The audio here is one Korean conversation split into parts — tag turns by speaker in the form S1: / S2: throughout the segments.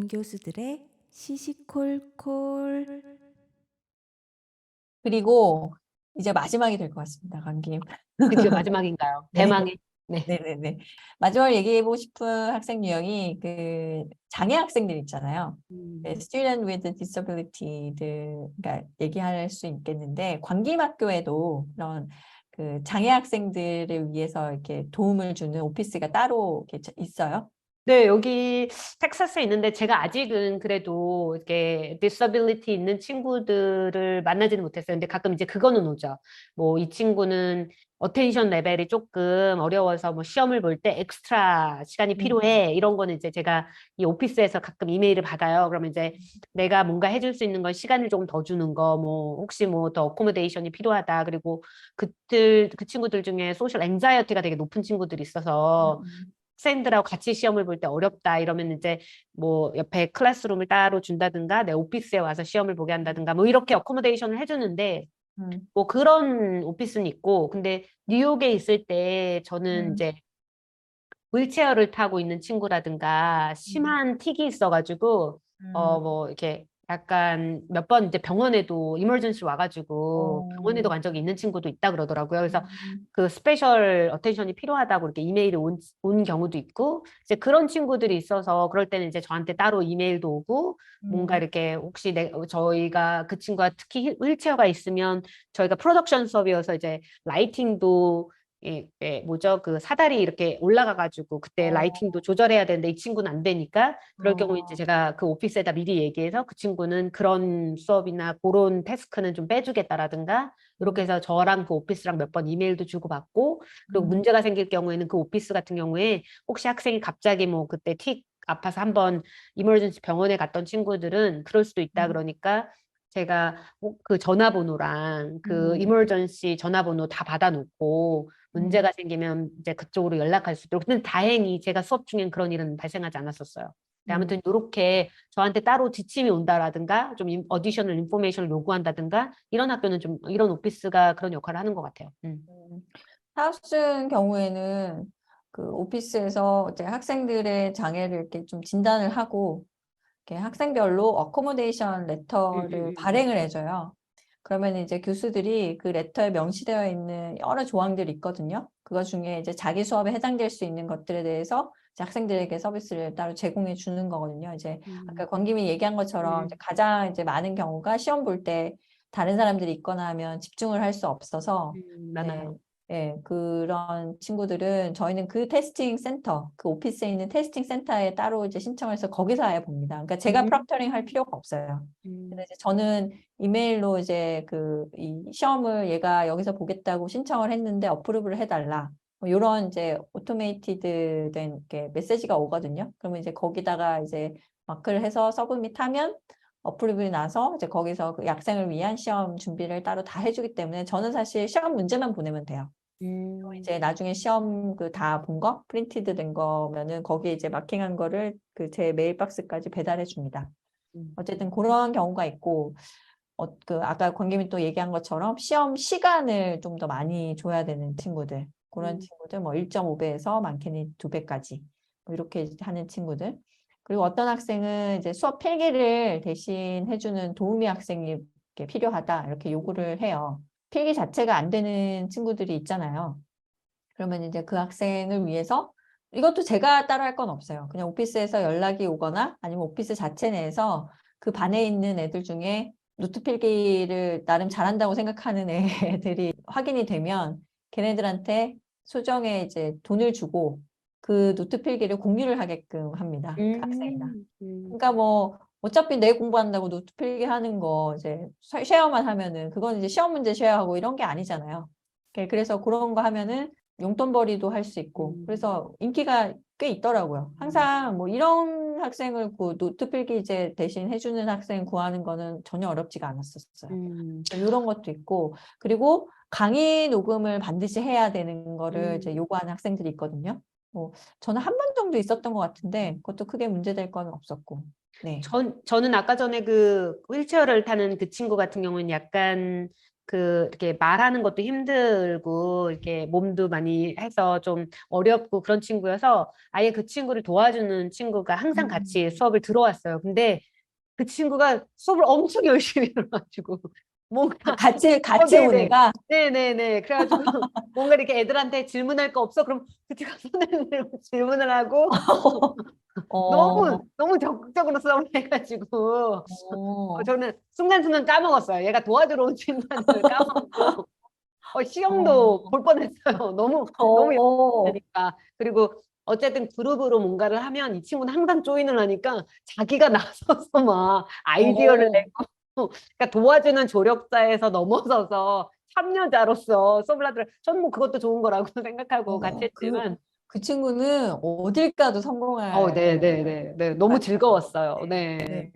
S1: 교수들의 시시콜콜.
S2: 그리고 이제 마지막이 될 것 같습니다, 강김.
S3: 드디어 마지막인가요?
S2: 네.
S3: 대망의. 네.
S2: 네네네. 마지막으로 얘기해보고 싶은 학생 유형이 그 장애 학생들 있잖아요. Student with disability들, 그러니까 얘기할 수 있겠는데, 광김학교에도 그런 그 장애 학생들을 위해서 이렇게 도움을 주는 오피스가 따로 이렇게 있어요.
S3: 네, 여기 텍사스에 있는데 제가 아직은 그래도 이렇게 disability 있는 친구들을 만나지는 못했어요. 근데 가끔 이제 그거는 오죠. 뭐 이 친구는 어텐션 레벨이 조금 어려워서 뭐 시험을 볼 때 엑스트라 시간이 필요해. 이런 거는 이제 제가 이 오피스에서 가끔 이메일을 받아요. 그러면 이제 내가 뭔가 해줄 수 있는 건 시간을 조금 더 주는 거, 뭐 혹시 뭐 더 어코모데이션이 필요하다. 그리고 그 친구들 중에 소셜 앵자이어티가 되게 높은 친구들이 있어서 학생들하고 같이 시험을 볼 때 어렵다 이러면 이제 뭐 옆에 클래스룸을 따로 준다든가 내 오피스에 와서 시험을 보게 한다든가 뭐 이렇게 어코모데이션을 해주는데 뭐 그런 오피스는 있고, 근데 뉴욕에 있을 때 저는 이제 휠체어를 타고 있는 친구라든가 심한 틱이 있어가지고 뭐 이렇게 약간 몇 번 이제 병원에도 이머전시 와가지고 병원에도 간 적이 있는 친구도 있다 그러더라고요. 그래서 그 스페셜 어텐션이 필요하다고 이렇게 이메일이 온 경우도 있고, 이제 그런 친구들이 있어서 그럴 때는 이제 저한테 따로 이메일도 오고 뭔가 이렇게 혹시 저희가 그 친구가 특히 휠체어가 있으면 저희가 프로덕션 수업이어서 이제 라이팅도 뭐죠? 그 사다리 이렇게 올라가가지고 그때 라이팅도 조절해야 되는데 이 친구는 안 되니까 그럴 경우 이제 제가 그 오피스에다 미리 얘기해서 그 친구는 그런 수업이나 그런 태스크는 좀 빼주겠다라든가 이렇게 해서 저랑 그 오피스랑 몇 번 이메일도 주고받고, 그리고 문제가 생길 경우에는 그 오피스 같은 경우에 혹시 학생이 갑자기 뭐 그때 틱 아파서 한번 이머전시 병원에 갔던 친구들은 그럴 수도 있다 그러니까 제가 그 전화번호랑 그 이머전시 전화번호 다 받아놓고 문제가 생기면 이제 그쪽으로 연락할 수 있도록. 근데 다행히 제가 수업 중엔 그런 일은 발생하지 않았었어요. 근데 아무튼 이렇게 저한테 따로 지침이 온다라든가 좀 어디셔널 인포메이션을 요구한다든가 이런 학교는 좀 이런 오피스가 그런 역할을 하는 것 같아요.
S2: 하우스 경우에는 그 오피스에서 이제 학생들의 장애를 이렇게 좀 진단을 하고 이렇게 학생별로 어코모데이션 레터를 발행을 해줘요. 그러면 이제 교수들이 그 레터에 명시되어 있는 여러 조항들이 있거든요. 그거 중에 이제 자기 수업에 해당될 수 있는 것들에 대해서 이제 학생들에게 서비스를 따로 제공해 주는 거거든요. 이제 아까 권김이 얘기한 것처럼 이제 가장 이제 많은 경우가 시험 볼 때 다른 사람들이 있거나 하면 집중을 할 수 없어서
S3: 많아요.
S2: 네, 그런 친구들은 저희는 그 테스팅 센터, 그 오피스에 있는 테스팅 센터에 따로 이제 신청해서 거기서 아예 봅니다. 그러니까 제가 프록터링 할 필요가 없어요. 근데 이제 저는 이메일로 이제 이 시험을 얘가 여기서 보겠다고 신청을 했는데 어프로브를 해달라. 뭐 이런 이제 오토메이티드 된 이렇게 메시지가 오거든요. 그러면 이제 거기다가 이제 마크를 해서 서브밋하면 어프로브가 나서 이제 거기서 그 학생을 위한 시험 준비를 따로 다 해주기 때문에 저는 사실 시험 문제만 보내면 돼요. 이제 나중에 시험 그 다 본 거, 프린티드 된 거면은 거기에 이제 마킹한 거를 그 제 메일박스까지 배달해 줍니다. 어쨌든 그런 경우가 있고, 그 아까 권김이 또 얘기한 것처럼 시험 시간을 좀 더 많이 줘야 되는 친구들, 그런 친구들 뭐 1.5배에서 많게는 2배까지 뭐 이렇게 하는 친구들. 그리고 어떤 학생은 이제 수업 필기를 대신 해주는 도우미 학생이 필요하다 이렇게 요구를 해요. 필기 자체가 안 되는 친구들이 있잖아요. 그러면 이제 그 학생을 위해서 이것도 제가 따로 할 건 없어요. 그냥 오피스에서 연락이 오거나 아니면 오피스 자체 내에서 그 반에 있는 애들 중에 노트 필기를 나름 잘한다고 생각하는 애들이 확인이 되면 걔네들한테 소정의 이제 돈을 주고 그 노트 필기를 공유를 하게끔 합니다. 그 학생이랑. 그러니까 뭐 어차피 내 공부한다고 노트 필기하는 거 이제 쉐어만 하면은 그건 이제 시험 문제 쉐어하고 이런 게 아니잖아요. 그래서 그런 거 하면은 용돈벌이도 할 수 있고 그래서 인기가 꽤 있더라고요. 항상 뭐 이런 학생을 그 노트 필기 이제 대신 해주는 학생 구하는 거는 전혀 어렵지가 않았었어요. 이런 것도 있고, 그리고 강의 녹음을 반드시 해야 되는 거를 이제 요구하는 학생들이 있거든요. 뭐 저는 한 번 정도 있었던 것 같은데 그것도 크게 문제될 건 없었고. 네.
S3: 저는 아까 전에 그 휠체어를 타는 그 친구 같은 경우는 약간 이렇게 말하는 것도 힘들고, 이렇게 몸도 많이 해서 좀 어렵고 그런 친구여서 아예 그 친구를 도와주는 친구가 항상 같이 수업을 들어왔어요. 근데 그 친구가 수업을 엄청 열심히 들어가지고, 뭔가,
S2: 같이 온
S3: 네네.
S2: 애가
S3: 네네네. 그래가지고, 뭔가 이렇게 애들한테 질문할 거 없어? 그럼 그 친구가 선생님을 질문을 하고,
S2: 어,
S3: 너무 적극적으로 수업을 해가지고,
S2: 어,
S3: 저는 순간순간 까먹었어요. 얘가 도와주러 온 친구인 줄 까먹고, 시험도
S2: 어,
S3: 볼 뻔했어요. 너무
S2: 어,
S3: 열심히니까. 그리고 어쨌든 그룹으로 뭔가를 하면 이 친구는 항상 조인을 하니까 자기가 나서서 막 아이디어를
S2: 어,
S3: 내고, 그러니까 도와주는 조력자에서 넘어서서 참여자로서 수업을 하더라고요. 저는 뭐 그것도 좋은 거라고 생각하고 같이
S2: 그,
S3: 했지만,
S2: 그 친구는 어딜 가도 성공할
S3: 네.
S2: 것
S3: 너무
S2: 같아요.
S3: 즐거웠어요.
S2: 네.
S3: 네.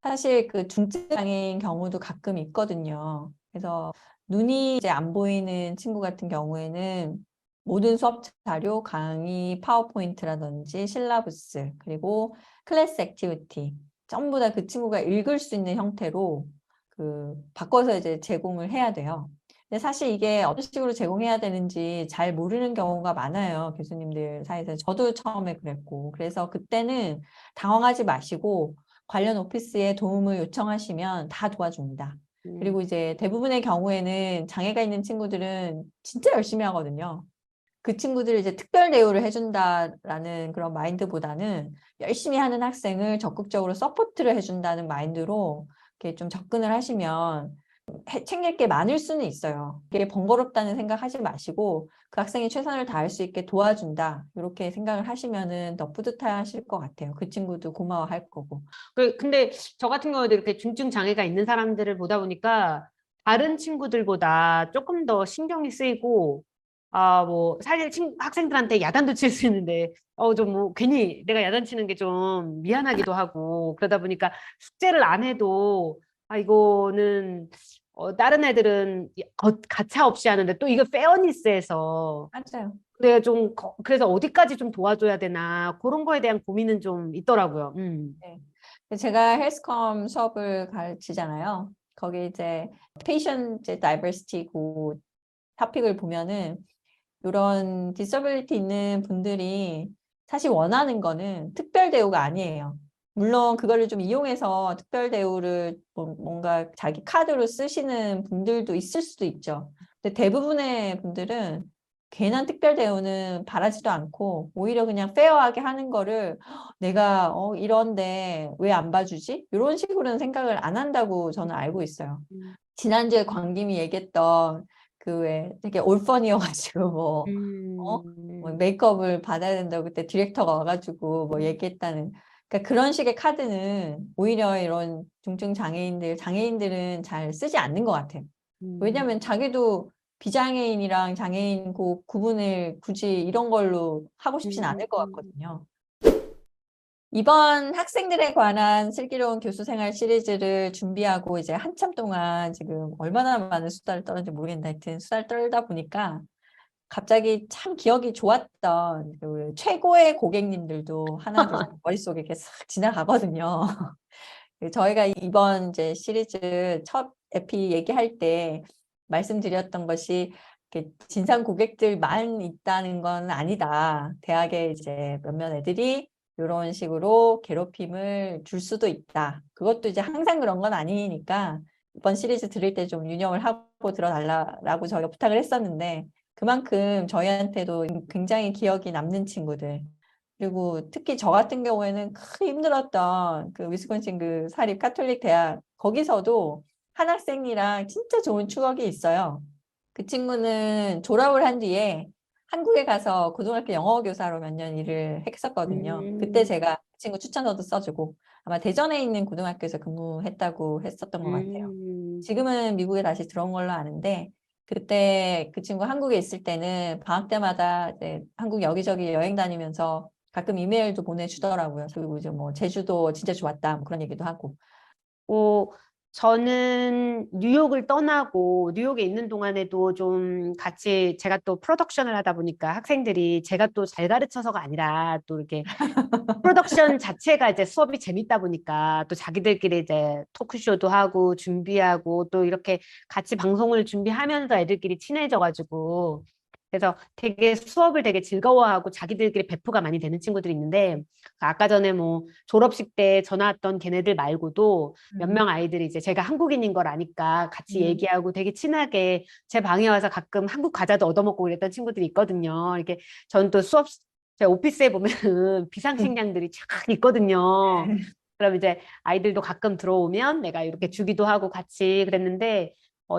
S2: 사실 그 중증장애인 경우도 가끔 있거든요. 그래서 눈이 이제 안 보이는 친구 같은 경우에는 모든 수업 자료, 강의, 파워포인트라든지 실라부스, 그리고 클래스 액티비티 전부 다 그 친구가 읽을 수 있는 형태로 바꿔서 이제 제공을 해야 돼요. 근데 사실 이게 어떤 식으로 제공해야 되는지 잘 모르는 경우가 많아요. 교수님들 사이에서. 저도 처음에 그랬고. 그래서 그때는 당황하지 마시고 관련 오피스에 도움을 요청하시면 다 도와줍니다.
S3: 음,
S2: 그리고 이제 대부분의 경우에는 장애가 있는 친구들은 진짜 열심히 하거든요. 그 친구들을 이제 특별 대우를 해준다라는 그런 마인드보다는 열심히 하는 학생을 적극적으로 서포트를 해준다는 마인드로 이렇게 좀 접근을 하시면 챙길 게 많을 수는 있어요. 이게 번거롭다는 생각하지 마시고 그 학생이 최선을 다할 수 있게 도와준다. 이렇게 생각을 하시면은 더 뿌듯하실 것 같아요. 그 친구도 고마워할 거고.
S3: 근데 저 같은 경우도 이렇게 중증 장애가 있는 사람들을 보다 보니까 다른 친구들보다 조금 더 신경이 쓰이고, 뭐, 사실 학생들한테 야단도 칠 수 있는데, 좀 뭐, 괜히 내가 야단 치는 게 좀 미안하기도 하고, 그러다 보니까 숙제를 안 해도, 이거는, 다른 애들은 가차 없이 하는데 또 이거 페어니스에서,
S2: 맞아요.
S3: 내가 좀, 그래서 어디까지 좀 도와줘야 되나, 그런 거에 대한 고민은 좀 있더라고요.
S2: 네. 제가 헬스컴 수업을 가르치잖아요. 거기 이제 patient diversity 그 토픽을 보면은 이런 디서빌리티 있는 분들이 사실 원하는 거는 특별 대우가 아니에요. 물론 그거를 좀 이용해서 특별 대우를 뭔가 자기 카드로 쓰시는 분들도 있을 수도 있죠. 근데 대부분의 분들은 괜한 특별 대우는 바라지도 않고 오히려 그냥 페어하게 하는 거를 내가 이런데 왜 안 봐주지? 이런 식으로는 생각을 안 한다고 저는 알고 있어요.
S3: 음.
S2: 지난주에 광김이 얘기했던 그 왜 되게 올펀이어가지고 뭐
S3: 음,
S2: 메이크업을 받아야 된다고 그때 디렉터가 와가지고 뭐 얘기했다는 그러니까 그런 식의 카드는 오히려 이런 중증 장애인들은 잘 쓰지 않는 것 같아요.
S3: 음,
S2: 왜냐하면 자기도 비장애인이랑 장애인 그 구분을 굳이 이런 걸로 하고 싶진 않을 것
S3: 음.
S2: 같거든요. 이번 학생들에 관한 슬기로운 교수 생활 시리즈를 준비하고 이제 한참 동안 지금 얼마나 많은 수다를 떨었는지 모르겠는데 하여튼 수다를 떨다 보니까 갑자기 참 기억이 좋았던 그 최고의 고객님들도 하나둘 머릿속에 이렇게 싹 지나가거든요. 저희가 이번 이제 시리즈 첫 에피 얘기할 때 말씀드렸던 것이 이렇게 진상 고객들만 있다는 건 아니다. 대학에 이제 몇몇 애들이 이런 식으로 괴롭힘을 줄 수도 있다. 그것도 이제 항상 그런 건 아니니까 이번 시리즈 들을 때 좀 유념을 하고 들어달라고 저희가 부탁을 했었는데 그만큼 저희한테도 굉장히 기억이 남는 친구들 그리고 특히 저 같은 경우에는 크 힘들었던 그 위스콘신 그 사립 카톨릭 대학 거기서도 한 학생이랑 진짜 좋은 추억이 있어요. 그 친구는 졸업을 한 뒤에 한국에 가서 고등학교 영어 교사로 몇 년 일을 했었거든요. 그때
S3: 음,
S2: 제가 그 친구 추천서도 써주고 아마 대전에 있는 고등학교에서 근무했다고 했었던 것 같아요.
S3: 음,
S2: 지금은 미국에 다시 들어온 걸로 아는데 그때 그 친구 한국에 있을 때는 방학 때마다 이제 한국 여기저기 여행 다니면서 가끔 이메일도 보내주더라고요. 그리고 이제 뭐 제주도 진짜 좋았다 뭐 그런 얘기도 하고.
S3: 저는 뉴욕을 떠나고 뉴욕에 있는 동안에도 좀 같이 제가 또 프로덕션을 하다 보니까 학생들이 제가 또 잘 가르쳐서가 아니라 또 이렇게 프로덕션 자체가 이제 수업이 재밌다 보니까 또 자기들끼리 이제 토크쇼도 하고 준비하고 또 이렇게 같이 방송을 준비하면서 애들끼리 친해져가지고 그래서 되게 수업을 되게 즐거워하고 자기들끼리 배포가 많이 되는 친구들이 있는데 아까 전에 뭐 졸업식 때 전화 왔던 걔네들 말고도 몇 명 아이들이 이제 제가 한국인인 걸 아니까 같이
S2: 음.
S3: 얘기하고 되게 친하게 제 방에 와서 가끔 한국 과자도 얻어먹고 그랬던 친구들이 있거든요. 이렇게 전 또 수업 제 오피스에 보면은 비상식량들이 쫙 있거든요. 그럼 이제 아이들도 가끔 들어오면 내가 이렇게 주기도 하고 같이 그랬는데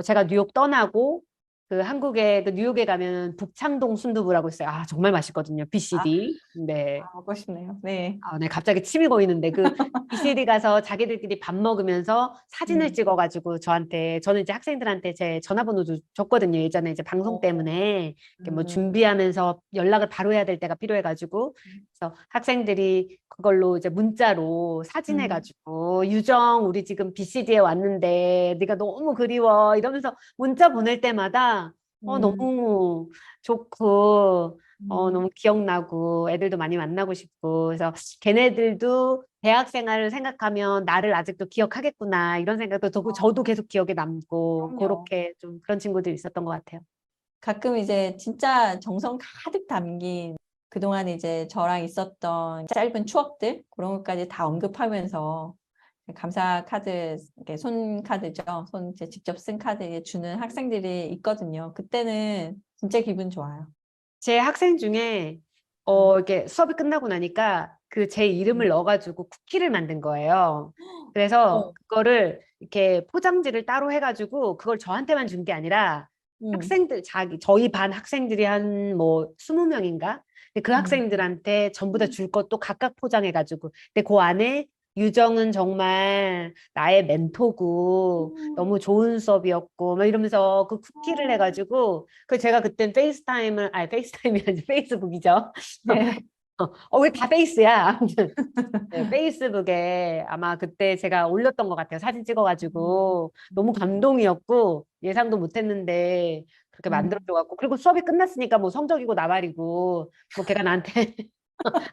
S3: 제가 뉴욕 떠나고 그 한국에 그 뉴욕에 가면 북창동 순두부라고 있어요. 아 정말 맛있거든요.
S2: 아,
S3: BCD. 네.
S2: 먹고 싶네요. 네.
S3: 아, 네, 갑자기 침이 고이는데 그 BCD 가서 자기들끼리 밥 먹으면서 사진을
S2: 음.
S3: 찍어가지고 저한테 저는 이제 학생들한테 제 전화번호도 줬거든요. 예전에 이제 방송
S2: 어,
S3: 때문에 이렇게 뭐
S2: 음.
S3: 준비하면서 연락을 바로 해야 될 때가 필요해가지고 그래서 학생들이 그걸로 이제 문자로
S2: 음.
S3: 사진해가지고 유정 우리 지금 BCD에 왔는데 네가 너무 그리워 이러면서 문자 보낼 때마다
S2: 음.
S3: 너무 좋고
S2: 음.
S3: 너무 기억나고 애들도 많이 만나고 싶고 그래서 걔네들도 대학 생활을 생각하면 나를 아직도 기억하겠구나 이런 생각도 저도 계속 기억에 남고
S2: 그럼요.
S3: 그렇게 좀 그런 친구들이 있었던 것 같아요.
S2: 가끔 이제 진짜 정성 가득 담긴 그동안 이제 저랑 있었던 짧은 추억들 그런 것까지 다 언급하면서 감사 카드, 이렇게 손 카드죠. 손 이제 직접 쓴 카드 주는 학생들이 있거든요. 그때는 진짜 기분 좋아요.
S3: 제 학생 중에 이렇게 수업이 끝나고 나니까 그 제 이름을
S2: 음.
S3: 넣어가지고 쿠키를 만든 거예요. 그래서
S2: 어.
S3: 그거를 이렇게 포장지를 따로 해가지고 그걸 저한테만 준 게 아니라
S2: 음.
S3: 학생들 저희 반 학생들이 한 뭐 20명인가? 근데 그
S2: 음.
S3: 학생들한테 전부 다 줄 것도 각각 포장해가지고 근데 그 안에 유정은 정말 나의 멘토고 너무 좋은 수업이었고 막 이러면서 그 쿠키를 해가지고 그 제가 그땐 페이스타임이 아니라 페이스북이죠.
S2: 네.
S3: 왜 다 페이스야? 아무튼 네, 페이스북에 아마 그때 제가 올렸던 것 같아요. 사진 찍어가지고 너무 감동이었고 예상도 못했는데 그렇게
S2: 음.
S3: 만들어줘갖고 그리고 수업이 끝났으니까 뭐 성적이고 나발이고 뭐 걔가 나한테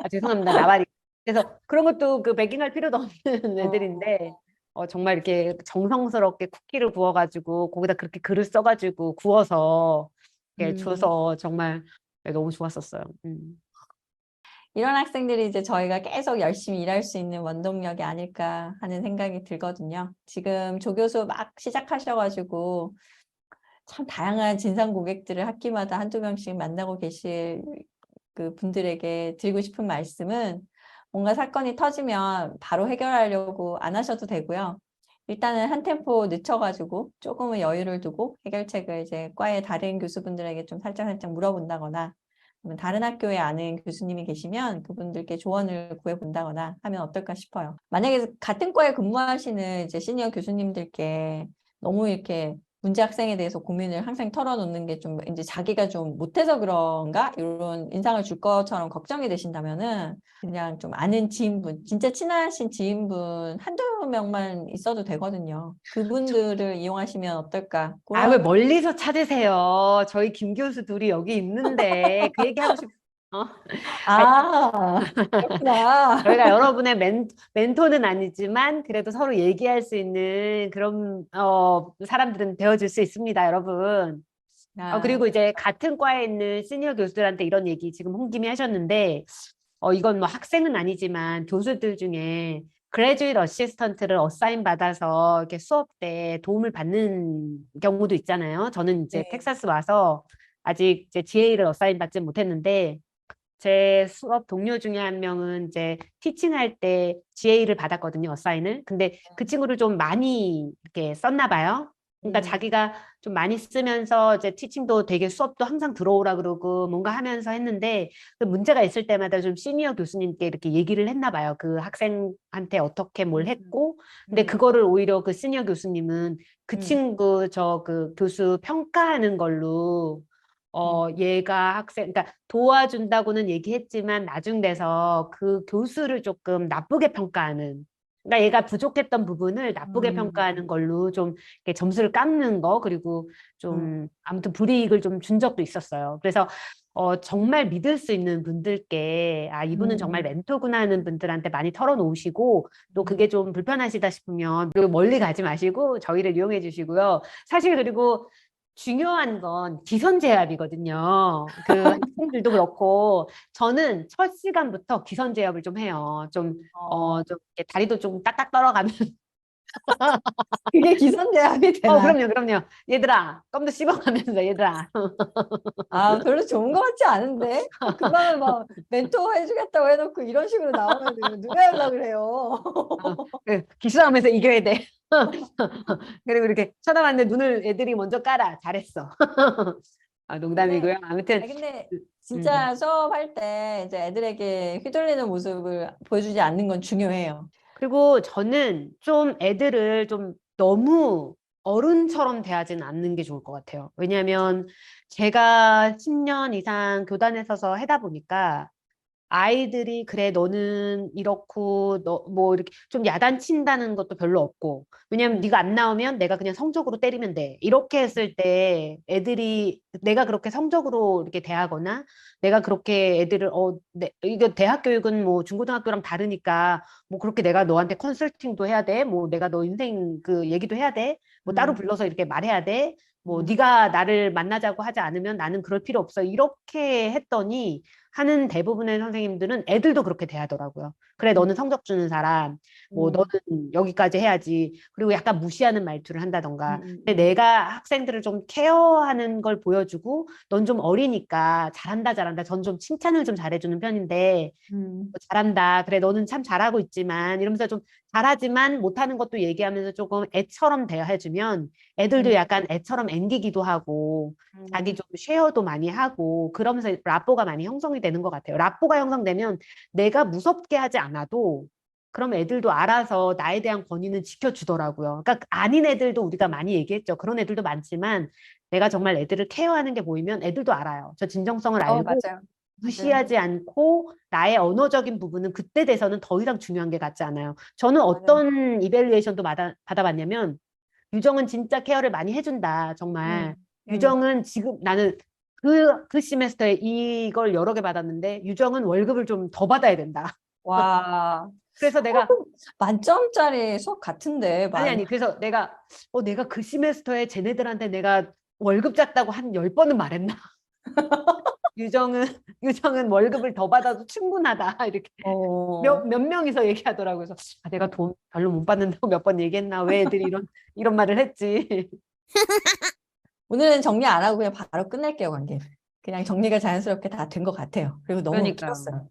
S3: 아 죄송합니다 나발이 그래서 그런 것도 그 베깅할 필요도 없는
S2: 어.
S3: 애들인데 정말 이렇게 정성스럽게 쿠키를 구워가지고 거기다 그렇게 글을 써가지고 구워서 이렇게
S2: 음.
S3: 줘서 정말 너무 좋았었어요.
S2: 이런 학생들이 이제 저희가 계속 열심히 일할 수 있는 원동력이 아닐까 하는 생각이 들거든요. 지금 조교수 막 시작하셔가지고 참 다양한 진상 고객들을 학기마다 한두 명씩 만나고 계실 그 분들에게 드리고 싶은 말씀은 뭔가 사건이 터지면 바로 해결하려고 안 하셔도 되고요. 일단은 한 템포 늦춰가지고 조금은 여유를 두고 해결책을 이제 과의 다른 교수분들에게 좀 살짝 물어본다거나 아니면 다른 학교에 아는 교수님이 계시면 그분들께 조언을 구해본다거나 하면 어떨까 싶어요. 만약에 같은 과에 근무하시는 이제 시니어 교수님들께 너무 이렇게 문제 학생에 대해서 고민을 항상 털어놓는 게 좀 이제 자기가 좀 못해서 그런가? 이런 인상을 줄 것처럼 걱정이 되신다면은 그냥 좀 아는 지인분, 진짜 친하신 지인분 한두 명만 있어도 되거든요. 그분들을 이용하시면 어떨까?
S3: 아, 왜
S2: 그런,
S3: 멀리서 찾으세요? 저희 김 교수 둘이 여기 있는데 그 얘기하고 어? 아니,
S2: 그렇구나.
S3: 저희가 여러분의 멘토는 아니지만 그래도 서로 얘기할 수 있는 그런 사람들은 되어줄 수 있습니다, 여러분.
S2: 아,
S3: 그리고 이제 같은 과에 있는 시니어 교수들한테 이런 얘기 지금 홍김이 하셨는데 이건 뭐 학생은 아니지만 교수들 중에 그레듀에이트 어시스턴트를 어사인 받아서 이렇게 수업 때 도움을 받는 경우도 있잖아요. 저는 이제
S2: 네.
S3: 텍사스 와서 아직 이제 GA를 어사인 받지 못했는데 제 수업 동료 중에 한 명은 이제 티칭할 때 GA를 받았거든요, 어사인을. 근데 그 친구를 좀 많이 이렇게 썼나 봐요. 그러니까
S2: 음.
S3: 자기가 좀 많이 쓰면서 이제 티칭도 되게 수업도 항상 들어오라 그러고 뭔가 하면서 했는데 그 문제가 있을 때마다 좀 시니어 교수님께 이렇게 얘기를 했나 봐요. 그 학생한테 어떻게 뭘
S2: 음.
S3: 했고. 근데
S2: 음.
S3: 그거를 오히려 그 시니어 교수님은 그
S2: 음.
S3: 친구 저 그 교수 평가하는 걸로
S2: 음.
S3: 얘가 그러니까 도와준다고는 얘기했지만 나중 돼서 그 교수를 조금 나쁘게 평가하는 그러니까 얘가 부족했던 부분을 나쁘게 평가하는 걸로 좀 이렇게 점수를 깎는 거, 그리고 좀 아무튼 불이익을 좀 준 적도 있었어요. 그래서 정말 믿을 수 있는 분들께 이분은 정말 멘토구나 하는 분들한테 많이 털어놓으시고, 또 그게 좀 불편하시다 싶으면 그 멀리 가지 마시고 저희를 이용해 주시고요. 사실 그리고 중요한 건 기선제압이거든요. 그 학생들도 그렇고 저는 첫 시간부터 기선제압을 좀 해요. 좀 이렇게 다리도 좀 딱딱 떨어가면
S2: 그게 기선제압이 되나요?
S3: 그럼요. 얘들아, 껌도 씹어가면서 얘들아.
S2: 아, 별로 좋은 것 같지 않은데? 그거는 막 멘토 해주겠다고 해놓고 이런 식으로 나오면 누가 연락을 해요?
S3: 기싸움에서 이겨야 돼. 그리고 이렇게 쳐다봤는데 눈을 애들이 먼저 깔아. 잘했어. 농담이고요. 아무튼
S2: 근데
S3: 음,
S2: 진짜 수업할 때 이제 애들에게 휘둘리는 모습을 보여주지 않는 건 중요해요.
S3: 그리고 저는 좀 애들을 좀 너무 어른처럼 대하지는 않는 게 좋을 것 같아요. 왜냐하면 제가 10년 이상 교단에 서서 하다 보니까 아이들이 그래 너는 이렇고 너 뭐 이렇게 좀 야단친다는 것도 별로 없고, 왜냐면 네가 안 나오면 내가 그냥 성적으로 때리면 돼, 이렇게 했을 때 애들이 내가 그렇게 성적으로 이렇게 대하거나 내가 그렇게 애들을 이거 대학 교육은 뭐 중고등학교랑 다르니까 뭐 그렇게 내가 너한테 컨설팅도 해야 돼, 뭐 내가 너 인생 그 얘기도 해야 돼, 뭐 따로 불러서 이렇게 말해야 돼, 뭐 네가 나를 만나자고 하지 않으면 나는 그럴 필요 없어, 이렇게 했더니 하는 대부분의 선생님들은 애들도 그렇게 대하더라고요. 그래, 너는 성적 주는 사람, 뭐 너는 여기까지 해야지. 그리고 약간 무시하는 말투를 한다던가. 근데 내가 학생들을 좀 케어하는 걸 보여주고, 넌 좀 어리니까 잘한다. 전 좀 칭찬을 좀 잘해주는 편인데, 잘한다. 그래, 너는 참 잘하고 있지만, 이러면서 좀 잘하지만 못하는 것도 얘기하면서 조금 애처럼 대해주면 애들도 약간 애처럼 앵기기도 하고, 자기 좀 쉐어도 많이 하고, 그러면서 라뽀가 많이 형성이 되는 것 같아요. 라뽀가 형성되면 내가 무섭게 하지 않아도 그럼 애들도 알아서 나에 대한 권위는 지켜주더라고요. 그러니까 아닌 애들도 우리가 많이 얘기했죠. 그런 애들도 많지만 내가 정말 애들을 케어하는 게 보이면 애들도 알아요. 저 진정성을 알고
S2: 맞아요.
S3: 무시하지 않고 나의 언어적인 부분은 그때 돼서는 더 이상 중요한 게 같지 않아요. 저는
S2: 맞아요.
S3: 어떤 이벨리에이션도 받아봤냐면, 유정은 진짜 케어를 많이 해준다. 정말. 유정은 지금 나는 그 시메스터에 이걸 여러 개 받았는데 유정은 월급을 좀 더 받아야 된다.
S2: 와,
S3: 그래서 내가
S2: 만점짜리 수업 같은데,
S3: 그래서 내가 그 시메스터에 쟤네들한테 내가 월급 잤다고 한 10번은 말했나? 유정은 월급을 더 받아도 충분하다. 이렇게 몇 명이서 얘기하더라고요. 그래서 내가 돈 별로 못 받는다고 몇 번 얘기했나? 왜 애들이 이런 말을 했지?
S2: 오늘은 정리 안 하고 그냥 바로 끝낼게요, 관계. 그냥 정리가 자연스럽게 다 된 것 같아요. 그리고 너무
S3: 그러니까.
S2: 길었어요.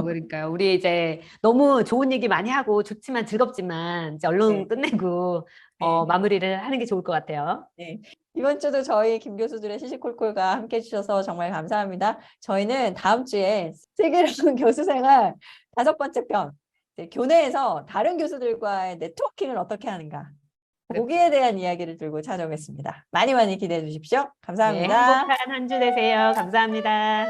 S3: 그러니까요. 우리 이제 너무 좋은 얘기 많이 하고 좋지만 즐겁지만 이제 얼른 끝내고
S2: 네.
S3: 마무리를 하는 게 좋을 것 같아요.
S2: 네. 이번 주도 저희 김 교수들의 시시콜콜과 함께 해주셔서 정말 감사합니다. 저희는 다음 주에 슬기로운 교수생활 5번째 편, 이제 교내에서 다른 교수들과의 네트워킹을 어떻게 하는가, 거기에 대한 이야기를 들고 찾아오겠습니다. 많이 많이 기대해 주십시오.
S3: 네,
S2: 감사합니다.
S3: 행복한 한 주 되세요. 감사합니다.